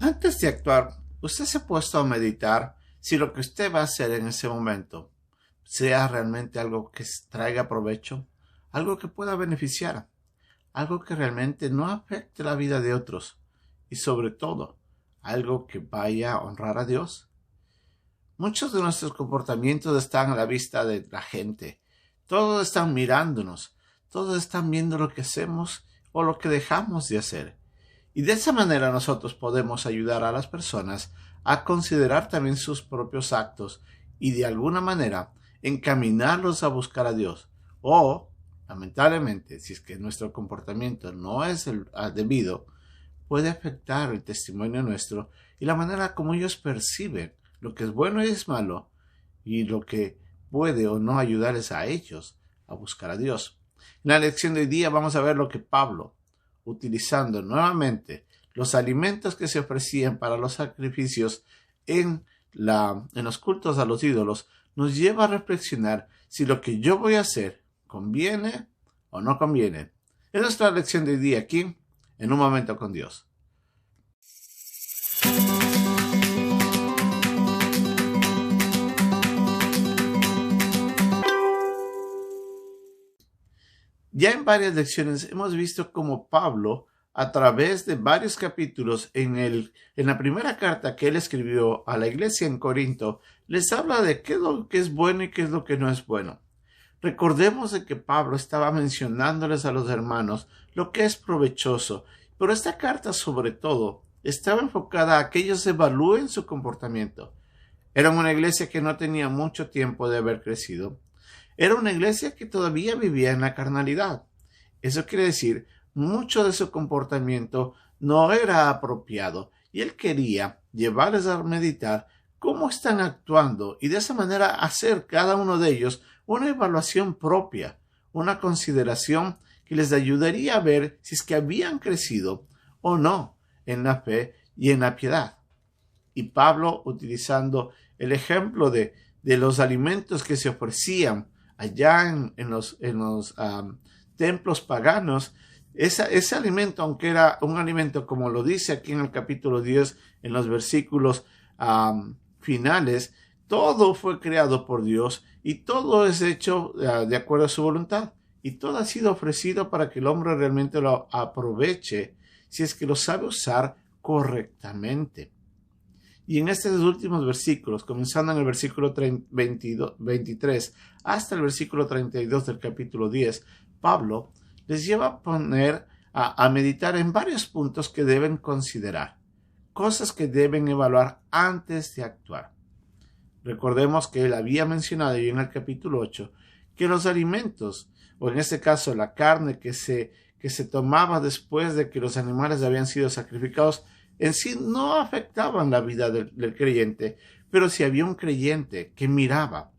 Antes de actuar, ¿usted se ha puesto a meditar si lo que usted va a hacer en ese momento sea realmente algo que traiga provecho, algo que pueda beneficiar, algo que realmente no afecte la vida de otros y sobre todo, algo que vaya a honrar a Dios? Muchos de nuestros comportamientos están a la vista de la gente. Todos están mirándonos, todos están viendo lo que hacemos o lo que dejamos de hacer. Y de esa manera nosotros podemos ayudar a las personas a considerar también sus propios actos y de alguna manera encaminarlos a buscar a Dios. O, lamentablemente, si es que nuestro comportamiento no es el debido, puede afectar el testimonio nuestro y la manera como ellos perciben lo que es bueno y es malo y lo que puede o no ayudarles a ellos a buscar a Dios. En la lección de hoy día vamos a ver lo que Pablo, utilizando nuevamente los alimentos que se ofrecían para los sacrificios en los cultos a los ídolos, nos lleva a reflexionar si lo que yo voy a hacer conviene o no conviene. Es nuestra lección de hoy día aquí, en Un Momento con Dios. Ya en varias lecciones hemos visto cómo Pablo, a través de varios capítulos en la primera carta que él escribió a la iglesia en Corinto, les habla de qué es lo que es bueno y qué es lo que no es bueno. Recordemos de que Pablo estaba mencionándoles a los hermanos lo que es provechoso, pero esta carta sobre todo estaba enfocada a que ellos evalúen su comportamiento. Era una iglesia que no tenía mucho tiempo de haber crecido. Era una iglesia que todavía vivía en la carnalidad. Eso quiere decir, mucho de su comportamiento no era apropiado y él quería llevarles a meditar cómo están actuando y de esa manera hacer cada uno de ellos una evaluación propia, una consideración que les ayudaría a ver si es que habían crecido o no en la fe y en la piedad. Y Pablo, utilizando el ejemplo de los alimentos que se ofrecían allá en los templos paganos, ese alimento, aunque era un alimento, como lo dice aquí en el capítulo 10, en los versículos finales, todo fue creado por Dios y todo es hecho de acuerdo a su voluntad. Y todo ha sido ofrecido para que el hombre realmente lo aproveche si es que lo sabe usar correctamente. Y en estos últimos versículos, comenzando en el versículo 23 hasta el versículo 32 del capítulo 10, Pablo les lleva a meditar en varios puntos que deben considerar, cosas que deben evaluar antes de actuar. Recordemos que él había mencionado ya en el capítulo 8 que los alimentos, o en este caso la carne que se tomaba después de que los animales habían sido sacrificados, en sí no afectaban la vida del creyente, pero si había un creyente que miraba,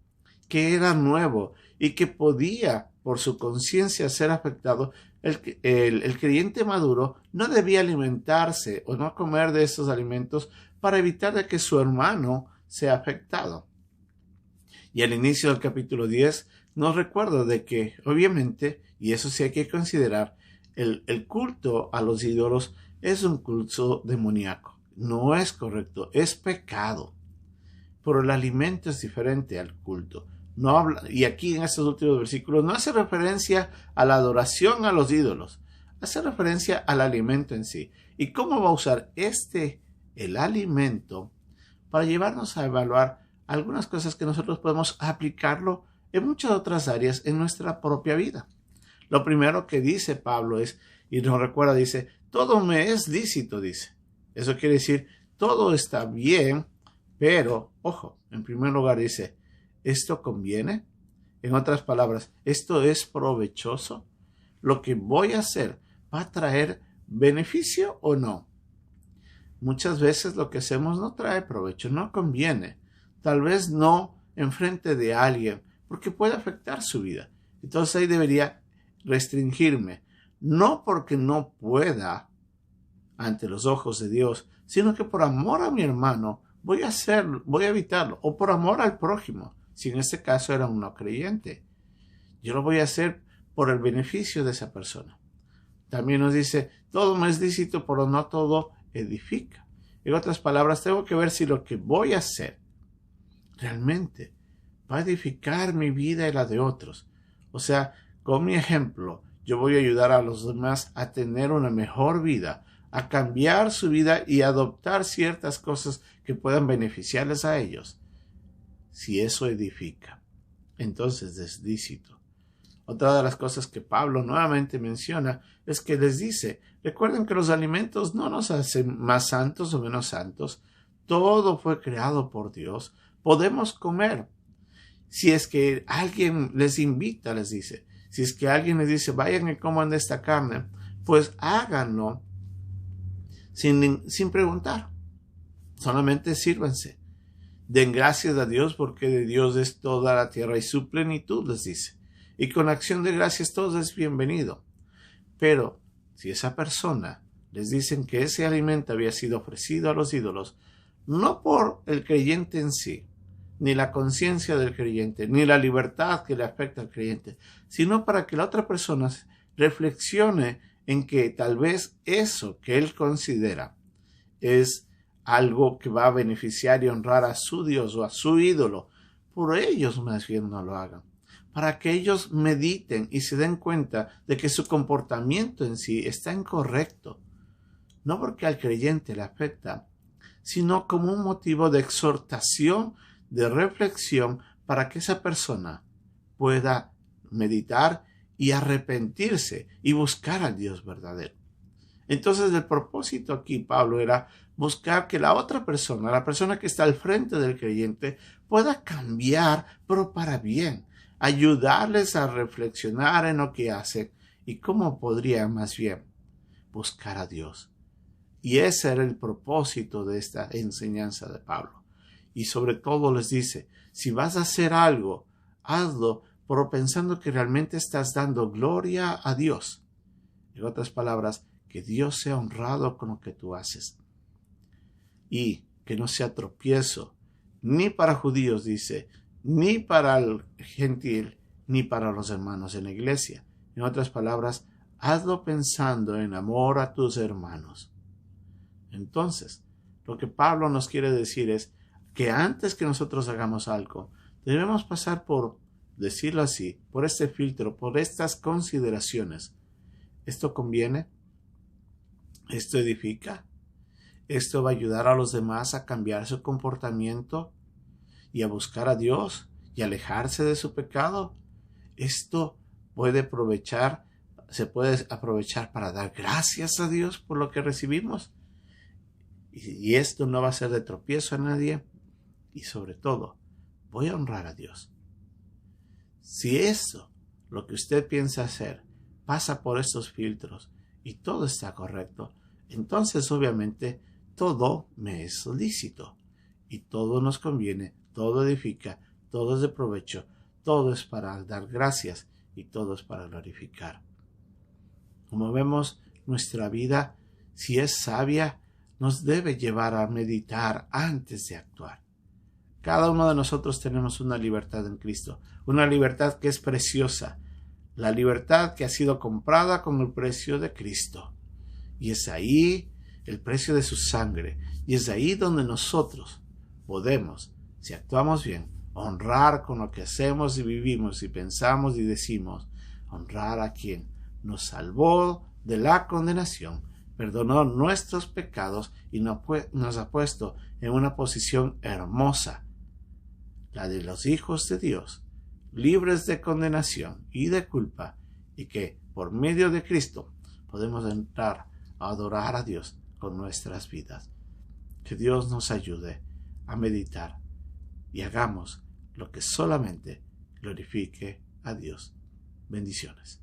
que era nuevo y que podía por su conciencia ser afectado, el creyente maduro no debía alimentarse o no comer de esos alimentos para evitar de que su hermano sea afectado. Y al inicio del capítulo 10 nos recuerda de que, obviamente, y eso sí hay que considerar, el culto a los ídolos es un culto demoníaco. No es correcto, es pecado. Pero el alimento es diferente al culto. No habla, y aquí en estos últimos versículos no hace referencia a la adoración a los ídolos, hace referencia al alimento en sí. ¿Y cómo va a usar el alimento, para llevarnos a evaluar algunas cosas que nosotros podemos aplicarlo en muchas otras áreas en nuestra propia vida? Lo primero que dice Pablo es, y nos recuerda, dice, todo me es lícito, dice. Eso quiere decir, todo está bien, pero, ojo, en primer lugar dice, ¿esto conviene? En otras palabras, ¿esto es provechoso? ¿Lo que voy a hacer va a traer beneficio o no? Muchas veces lo que hacemos no trae provecho, no conviene. Tal vez no enfrente de alguien, porque puede afectar su vida. Entonces ahí debería restringirme, no porque no pueda ante los ojos de Dios, sino que por amor a mi hermano voy a evitarlo, o por amor al prójimo, si en este caso era un no creyente. Yo lo voy a hacer por el beneficio de esa persona. También nos dice, todo me es lícito, pero no todo edifica. En otras palabras, tengo que ver si lo que voy a hacer realmente va a edificar mi vida y la de otros. O sea, con mi ejemplo, yo voy a ayudar a los demás a tener una mejor vida, a cambiar su vida y adoptar ciertas cosas que puedan beneficiarles a ellos. Si eso edifica, entonces es lícito. Otra de las cosas que Pablo nuevamente menciona es que les dice, recuerden que los alimentos no nos hacen más santos o menos santos. Todo fue creado por Dios. Podemos comer. Si es que alguien les invita, les dice, si es que alguien les dice, vayan y coman de esta carne, pues háganlo sin preguntar. Solamente sírvanse. Den gracias a Dios porque de Dios es toda la tierra y su plenitud, les dice. Y con acción de gracias todo es bienvenido. Pero si esa persona les dicen que ese alimento había sido ofrecido a los ídolos, no por el creyente en sí, ni la conciencia del creyente, ni la libertad que le afecta al creyente, sino para que la otra persona reflexione en que tal vez eso que él considera es algo que va a beneficiar y honrar a su Dios o a su ídolo, por ellos más bien no lo hagan, para que ellos mediten y se den cuenta de que su comportamiento en sí está incorrecto, no porque al creyente le afecta, sino como un motivo de exhortación, de reflexión, para que esa persona pueda meditar y arrepentirse y buscar al Dios verdadero. Entonces el propósito aquí, Pablo, era buscar que la otra persona, la persona que está al frente del creyente, pueda cambiar, pero para bien, ayudarles a reflexionar en lo que hacen y cómo podría más bien buscar a Dios. Y ese era el propósito de esta enseñanza de Pablo. Y sobre todo les dice, si vas a hacer algo, hazlo, pero pensando que realmente estás dando gloria a Dios. En otras palabras, que Dios sea honrado con lo que tú haces. Y que no sea tropiezo, ni para judíos, dice, ni para el gentil, ni para los hermanos en la iglesia. En otras palabras, hazlo pensando en amor a tus hermanos. Entonces, lo que Pablo nos quiere decir es que antes que nosotros hagamos algo, debemos pasar por, decirlo así, por este filtro, por estas consideraciones. ¿Esto conviene? ¿Esto edifica? ¿Esto va a ayudar a los demás a cambiar su comportamiento y a buscar a Dios y alejarse de su pecado? ¿Esto se puede aprovechar para dar gracias a Dios por lo que recibimos? Y esto no va a ser de tropiezo a nadie. Y sobre todo, voy a honrar a Dios. Si eso, lo que usted piensa hacer, pasa por estos filtros y todo está correcto, entonces obviamente todo me es lícito. Y todo nos conviene, todo edifica, todo es de provecho, todo es para dar gracias y todo es para glorificar. Como vemos, nuestra vida, si es sabia, nos debe llevar a meditar antes de actuar. Cada uno de nosotros tenemos una libertad en Cristo, una libertad que es preciosa, la libertad que ha sido comprada con el precio de Cristo. Y es ahí el precio de su sangre, y es ahí donde nosotros podemos, si actuamos bien, honrar con lo que hacemos y vivimos y pensamos y decimos, honrar a quien nos salvó de la condenación, perdonó nuestros pecados y nos ha puesto en una posición hermosa, la de los hijos de Dios, libres de condenación y de culpa, y que por medio de Cristo podemos entrar a adorar a Dios con nuestras vidas. Que Dios nos ayude a meditar y hagamos lo que solamente glorifique a Dios. Bendiciones.